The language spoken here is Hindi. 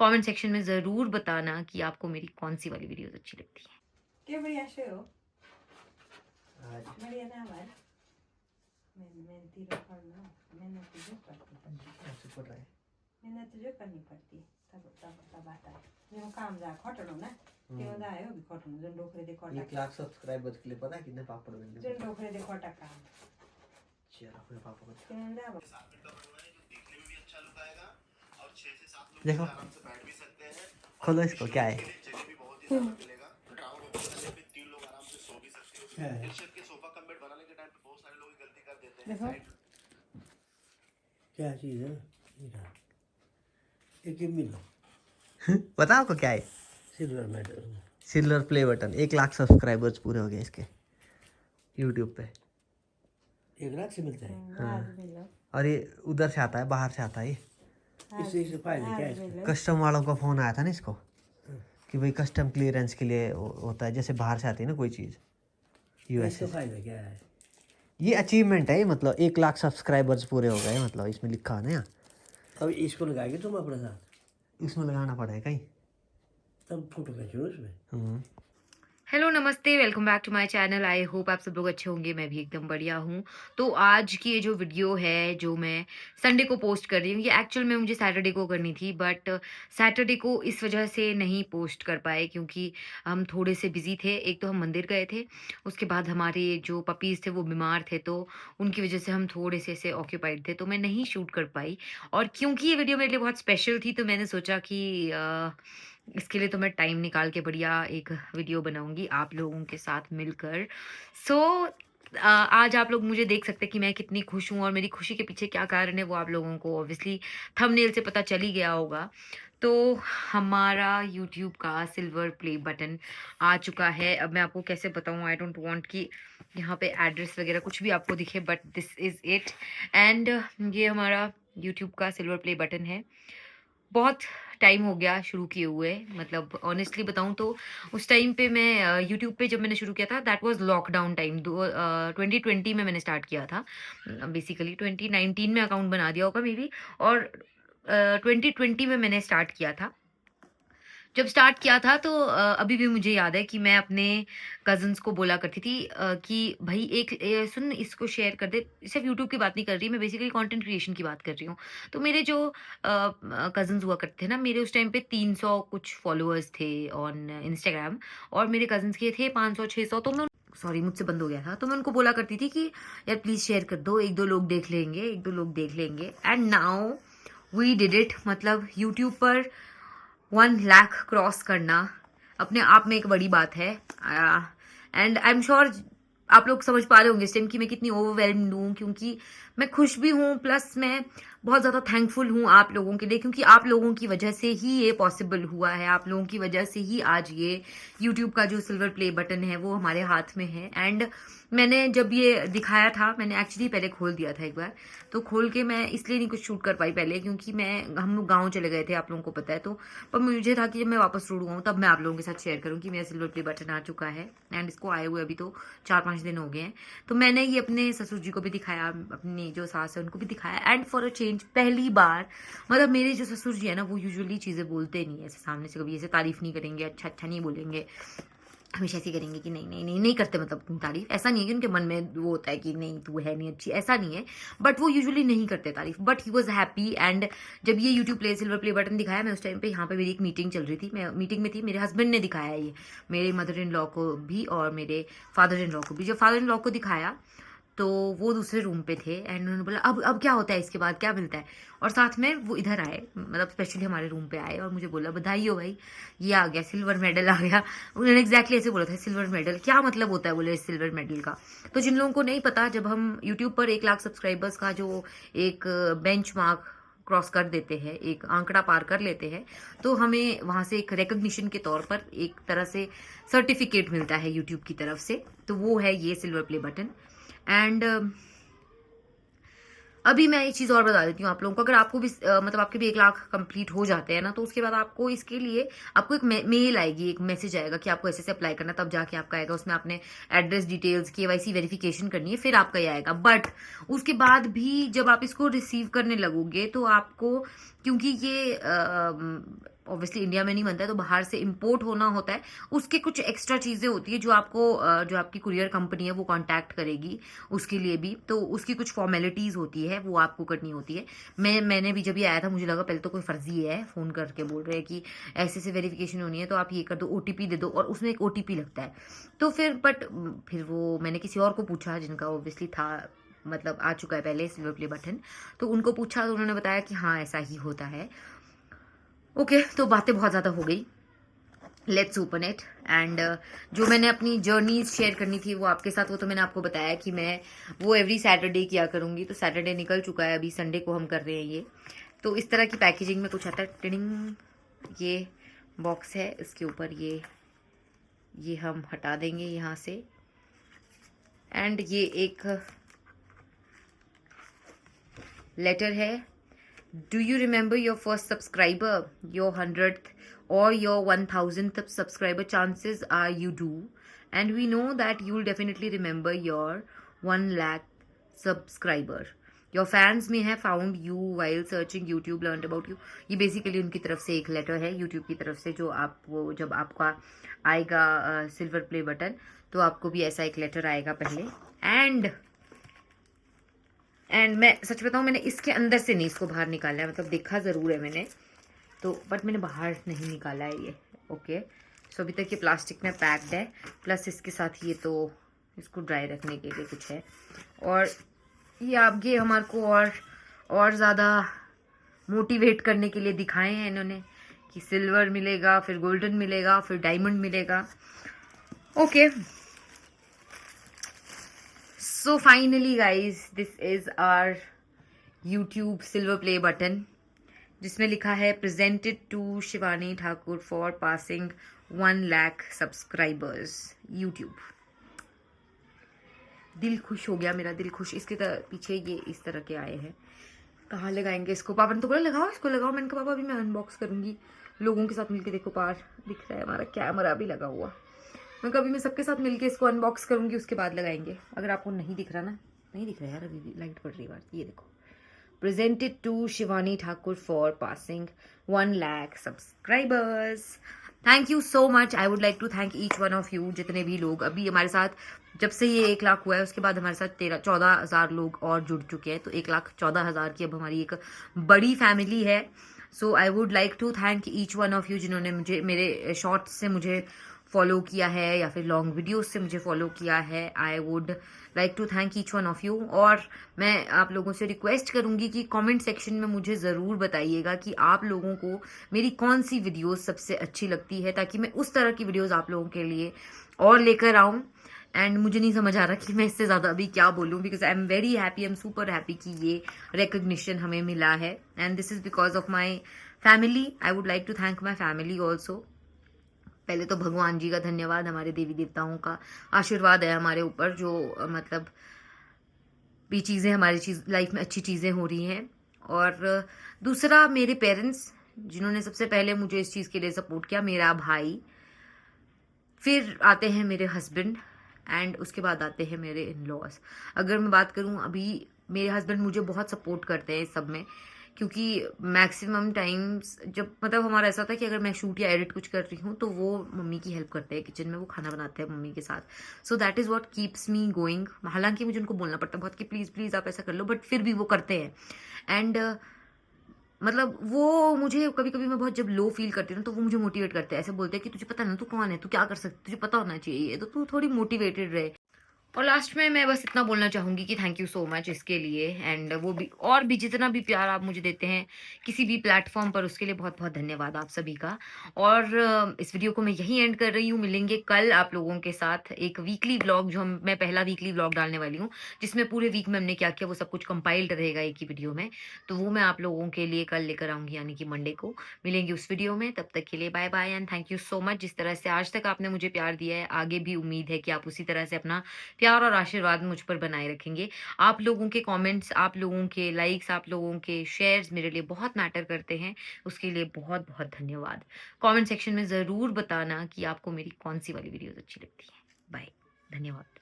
कमेंट सेक्शन में ज़रूर बताना कि आपको मेरी कौन सी वाली वीडियोस अच्छी लगती है। क्या बढ़िया शो आज बढ़िया ना हमारे मैं तीनों करना मेहनत जो करती ऐसे पढ़ रहा है। मेहनत जो करनी पड़ती है तब आता है जो काम जा खटनो ना क्यों दा आयो भी खटनो जो डोकरे दे खटा 1 लाख सब्सक्राइबर्स के लिए पता है कितने पापड़ बन जो गए? डोकरे दे खटा काम चलो अपने पापा को क्यों दा देखो, खोलो इसको, क्या है? देखो क्या चीज़ है? एक मिलो बताओ आपको क्या है? Silver medal. Silver play button. 1 lakh subscribers पूरे हो गए इसके यूट्यूब पे। 1 लाख से मिलता है। आज मिलो और ये उधर से आता है, बाहर से आता है ये। इससे फायदा क्या है इसका? कस्टम वालों का फोन आया था ना इसको कि भाई कस्टम क्लियरेंस के लिए होता है, जैसे बाहर से आती है ना कोई चीज़ यूएस इसका से। फायदा क्या है? ये अचीवमेंट है ये, मतलब 1 लाख सब्सक्राइबर्स पूरे हो गए, मतलब इसमें लिखा है ना यहाँ। अब इसको लगाएंगे तुम अपने साथ, इसमें लगाना पड़ेगा कहीं। तब फोटो खींचो उसमें। हेलो नमस्ते, welcome back to my channel. I hope आप सब लोग अच्छे होंगे, मैं भी एकदम बढ़िया हूँ। तो आज की ये जो वीडियो है जो मैं संडे को पोस्ट कर रही हूँ, ये एक्चुअल में मुझे सैटरडे को करनी थी, बट सैटरडे को इस वजह से नहीं पोस्ट कर पाए क्योंकि हम थोड़े से बिजी थे। एक तो हम मंदिर गए थे, उसके बाद हमारे जो पपीज़ थे वो बीमार थे, तो उनकी वजह से हम थोड़े से ऐसे ऑक्यूपाइड थे, तो मैं नहीं शूट कर पाई। और क्योंकि ये वीडियो मेरे लिए बहुत स्पेशल थी तो मैंने सोचा कि इसके लिए तो मैं टाइम निकाल के बढ़िया एक वीडियो बनाऊंगी आप लोगों के साथ मिलकर। सो आज आप लोग मुझे देख सकते हैं कि मैं कितनी खुश हूँ और मेरी खुशी के पीछे क्या कारण है वो आप लोगों को ऑब्वियसली थंबनेल से पता चल ही गया होगा। तो हमारा यूट्यूब का सिल्वर प्ले बटन आ चुका है। अब मैं आपको कैसे बताऊँ, आई डोंट वांट कि यहाँ पे एड्रेस वगैरह कुछ भी आपको दिखे, but this is it. And ये हमारा यूट्यूब का सिल्वर प्ले बटन है। बहुत टाइम हो गया शुरू किए हुए, मतलब ऑनेस्टली बताऊं तो उस टाइम पे मैं यूट्यूब पे जब मैंने शुरू किया था दैट वाज लॉकडाउन टाइम। 2020 में मैंने स्टार्ट किया था। बेसिकली 2019 में अकाउंट बना दिया होगा मे बी, और 2020 में मैंने स्टार्ट किया था। जब स्टार्ट किया था तो अभी भी मुझे याद है कि मैं अपने कज़न्स को बोला करती थी कि भाई एक सुन इसको शेयर कर दे। सिर्फ यूट्यूब की बात नहीं कर रही मैं, बेसिकली कंटेंट क्रिएशन की बात कर रही हूँ। तो मेरे जो कज़न्स हुआ करते थे ना, मेरे उस टाइम पे 300 कुछ फॉलोअर्स थे ऑन इंस्टाग्राम, और मेरे कज़न्स के थे 500-600। तो मैं सॉरी मुझसे बंद हो गया था, तो मैं उनको बोला करती थी कि यार प्लीज़ शेयर कर दो, 1-2 लोग देख लेंगे, 1-2 लोग देख लेंगे। And now we did it. मतलब यूट्यूब पर 1 लाख क्रॉस करना अपने आप में एक बड़ी बात है। एंड आई एम श्योर आप लोग समझ पा रहे होंगे इस टाइम कि मैं कितनी ओवरवेलम्ड हूँ, क्योंकि मैं खुश भी हूँ प्लस मैं बहुत ज़्यादा थैंकफुल हूँ आप लोगों के लिए, क्योंकि आप लोगों की वजह से ही ये पॉसिबल हुआ है। आप लोगों की वजह से ही आज ये यूट्यूब का जो सिल्वर प्ले बटन है वो हमारे हाथ में है। एंड मैंने जब ये दिखाया था, मैंने एक्चुअली पहले खोल दिया था एक बार, तो खोल के मैं इसलिए नहीं कुछ शूट कर पाई पहले क्योंकि हम लोग गाँव चले गए थे, आप लोगों को पता है। तो पर मुझे था कि जब मैं वापस रोड आऊँ तब मैं आप लोगों के साथ शेयर करूँ कि मेरा सिल्वर प्ले बटन आ चुका है। एंड इसको आए हुए अभी तो 4-5 दिन हो गए हैं। तो मैंने ये अपने ससुर जी को भी दिखाया, अपनी जो सास है उनको भी दिखाया। एंड फॉर अ चेंज पहली बार, मतलब मेरे जो ससुर जी है ना वो यूजुअली चीज़ें बोलते नहीं है ऐसे सामने से, कभी ऐसे तारीफ नहीं करेंगे, अच्छा अच्छा नहीं बोलेंगे, हमेशा ऐसे करेंगे कि नहीं नहीं नहीं नहीं करते, मतलब तारीफ। ऐसा नहीं है कि उनके मन में वो होता है कि नहीं तू है नहीं अच्छी, ऐसा नहीं है, बट वो यूजुअली नहीं करते तारीफ। But he was happy. And जब ये YouTube play silver play button दिखाया, मैं उस टाइम पे यहाँ पे मेरी एक मीटिंग चल रही थी, मैं मीटिंग में थी, मेरे हस्बैंड ने दिखाया ये मेरे मदर इन लॉ को भी और मेरे फादर इन लॉ को भी। जब फादर इन लॉ को दिखाया तो वो दूसरे रूम पे थे एंड उन्होंने बोला अब क्या होता है, इसके बाद क्या मिलता है। और साथ में वो इधर आए, मतलब स्पेशली हमारे रूम पे आए और मुझे बोला बधाई हो भाई, ये आ गया सिल्वर मेडल आ गया। उन्होंने एग्जैक्टली ऐसे बोला था, सिल्वर मेडल क्या मतलब होता है बोले इस सिल्वर मेडल का। तो जिन लोगों को नहीं पता, जब हम यूट्यूब पर 1 लाख सब्सक्राइबर्स का जो एक बेंच मार्क क्रॉस कर देते हैं, एक आंकड़ा पार कर लेते हैं, तो हमें वहाँ से एक रिकग्निशन के तौर पर एक तरह से सर्टिफिकेट मिलता है यूट्यूब की तरफ से। तो वो है ये सिल्वर प्ले बटन। एंड अभी मैं एक चीज़ और बता देती हूँ आप लोगों को, अगर आपको भी मतलब आपके भी 1 लाख कंप्लीट हो जाते हैं ना, तो उसके बाद आपको इसके लिए आपको एक मेल आएगी, एक मैसेज आएगा कि आपको ऐसे अप्लाई करना, तब जाके आपका आएगा। उसमें आपने एड्रेस डिटेल्स KYC वेरिफिकेशन करनी है, फिर आपका ये आएगा। बट उसके बाद भी जब आप इसको रिसीव करने लगोगे तो आपको, क्योंकि ये ऑब्वियसली इंडिया में नहीं बनता है, तो बाहर से इंपोर्ट होना होता है। उसके कुछ एक्स्ट्रा चीज़ें होती है जो आपको जो आपकी कुरियर कंपनी है वो कांटेक्ट करेगी उसके लिए भी, तो उसकी कुछ फॉर्मेलिटीज़ होती है वो आपको करनी होती है। मैंने भी जब ये आया था मुझे लगा पहले तो कोई फर्जी है, फ़ोन करके बोल रहे हैं कि ऐसे से वेरिफिकेशन होनी है तो आप ये कर दो, OTP दे दो, और उसमें एक OTP लगता है। तो फिर वो मैंने किसी और को पूछा जिनका ऑब्वियसली था, मतलब आ चुका है पहले सिल्वर प्ले बटन, तो उनको पूछा तो उन्होंने बताया कि हाँ ऐसा ही होता है। ओके, तो बातें बहुत ज़्यादा हो गई, लेट्स ओपन इट। एंड जो मैंने अपनी जर्नीज शेयर करनी थी वो आपके साथ, वो तो मैंने आपको बताया कि मैं वो एवरी सैटरडे किया करूँगी। तो सैटरडे निकल चुका है, अभी संडे को हम कर रहे हैं ये। तो इस तरह की पैकेजिंग में कुछ आता है। टिडिंग, ये बॉक्स है, इसके ऊपर ये हम हटा देंगे यहाँ से। एंड ये एक लेटर है। Do you remember your first subscriber, your 100th or your 1000th subscriber? Chances are you do, and we know that you'll definitely remember your 1 lakh subscriber. Your fans may have found you while searching YouTube, learned about you. ये बेसिकली उनकी तरफ से एक लेटर है यूट्यूब की तरफ से, जो आपको जब आपका आएगा सिल्वर प्ले बटन तो आपको भी ऐसा एक लेटर आएगा पहले। एंड मैं सच बताऊँ, मैंने इसके अंदर से नहीं इसको बाहर निकाला है, मतलब देखा ज़रूर है मैंने तो, बट मैंने बाहर नहीं निकाला है ये। ओके, सो अभी तक ये प्लास्टिक में पैक्ड है, प्लस इसके साथ ये तो इसको ड्राई रखने के लिए कुछ है, और ये आगे हमारे को और ज़्यादा मोटिवेट करने के लिए दिखाए हैं इन्होंने कि सिल्वर मिलेगा, फिर गोल्डन मिलेगा, फिर डायमंड मिलेगा। Okay, so finally guys, this is our YouTube silver play button, जिसमें लिखा है presented to Shivani Thakur for passing 1 lakh subscribers YouTube. दिल खुश हो गया मेरा, दिल खुश। इसके पीछे ये इस तरह के आए हैं। कहाँ लगाएंगे इसको? पापा ने तो बोला लगाओ, इसको लगाओ। मैंने कहा पापा अभी मैं अनबॉक्स करूंगी लोगों के साथ मिलके। देखो पार दिख रहा है, हमारा कैमरा भी लगा हुआ। मैं कभी मैं सबके साथ मिलके इसको अनबॉक्स करूंगी, उसके बाद लगाएंगे। अगर आपको नहीं दिख रहा ना, नहीं दिख रहा यार, अभी भी लाइट पड़ रही है। ये देखो, presented to Shivani Thakur for passing 1 lakh subscribers. Thank you so much. I would like to thank each one of you, जितने भी लोग अभी हमारे साथ, जब से ये 1 लाख हुआ है उसके बाद हमारे साथ 14,000 लोग और जुड़ चुके हैं, तो 1,14,000 की अब हमारी एक बड़ी फैमिली है। So I would like to thank each one of you जिन्होंने मुझे मेरे शॉर्ट्स से मुझे फॉलो किया है या फिर लॉन्ग वीडियोस से मुझे फॉलो किया है। I would like to thank each one of you. और मैं आप लोगों से रिक्वेस्ट करूंगी कि कमेंट सेक्शन में मुझे ज़रूर बताइएगा कि आप लोगों को मेरी कौन सी वीडियोस सबसे अच्छी लगती है, ताकि मैं उस तरह की वीडियोस आप लोगों के लिए और लेकर आऊँ। एंड मुझे नहीं समझ आ रहा कि मैं इससे ज़्यादा अभी क्या बोलूँ, because I am very happy, I am super happy कि ये रिकग्निशन हमें मिला है। And this is because of my family. I would like to thank my family also. पहले तो भगवान जी का धन्यवाद, हमारे देवी देवताओं का आशीर्वाद है हमारे ऊपर, जो मतलब भी चीज़ें हमारी लाइफ में अच्छी चीज़ें हो रही हैं। और दूसरा मेरे पेरेंट्स, जिन्होंने सबसे पहले मुझे इस चीज़ के लिए सपोर्ट किया, मेरा भाई, फिर आते हैं मेरे हस्बैंड, एंड उसके बाद आते हैं मेरे इन लॉज। अगर मैं बात करूं, अभी मेरे हस्बैंड मुझे बहुत सपोर्ट करते हैं इस सब में, क्योंकि मैक्सिमम टाइम्स जब मतलब हमारा ऐसा होता है कि अगर मैं शूट या एडिट कुछ कर रही हूँ तो वो मम्मी की हेल्प करते हैं किचन में, वो खाना बनाते हैं मम्मी के साथ। So that is what keeps me going. हालांकि मुझे उनको बोलना पड़ता है बहुत कि प्लीज़ प्लीज़ आप ऐसा कर लो, बट फिर भी वो करते हैं। एंड मतलब वो मुझे कभी कभी मैं बहुत जब लो फील करती हूँ तो वो मुझे मोटिवेट करते हैं, ऐसे बोलते हैं कि तुझे पता ना तू कौन है, तू क्या कर सकती, तुझे पता होना चाहिए, तो तू थोड़ी मोटिवेटेड रहे। और लास्ट में मैं बस इतना बोलना चाहूँगी कि थैंक यू सो मच इसके लिए। एंड वो भी और भी जितना भी प्यार आप मुझे देते हैं किसी भी प्लेटफॉर्म पर, उसके लिए बहुत बहुत धन्यवाद आप सभी का। और इस वीडियो को मैं यहीं एंड कर रही हूँ। मिलेंगे कल आप लोगों के साथ एक वीकली व्लॉग, जो मैं पहला वीकली व्लॉग डालने वाली हूँ, जिसमें पूरे वीक में हमने क्या किया वो सब कुछ कंपाइल्ड रहेगा एक ही वीडियो में। तो वो मैं आप लोगों के लिए कल लेकर आऊँगी, यानी कि मंडे को मिलेंगे उस वीडियो में। तब तक के लिए bye bye and thank you so much. जिस तरह से आज तक आपने मुझे प्यार दिया है, आगे भी उम्मीद है कि आप उसी तरह से अपना प्यार और आशीर्वाद मुझ पर बनाए रखेंगे। आप लोगों के कमेंट्स, आप लोगों के लाइक्स, आप लोगों के शेयर्स मेरे लिए बहुत मैटर करते हैं। उसके लिए बहुत बहुत धन्यवाद। कमेंट सेक्शन में ज़रूर बताना कि आपको मेरी कौन सी वाली वीडियोस अच्छी लगती है। बाय, धन्यवाद।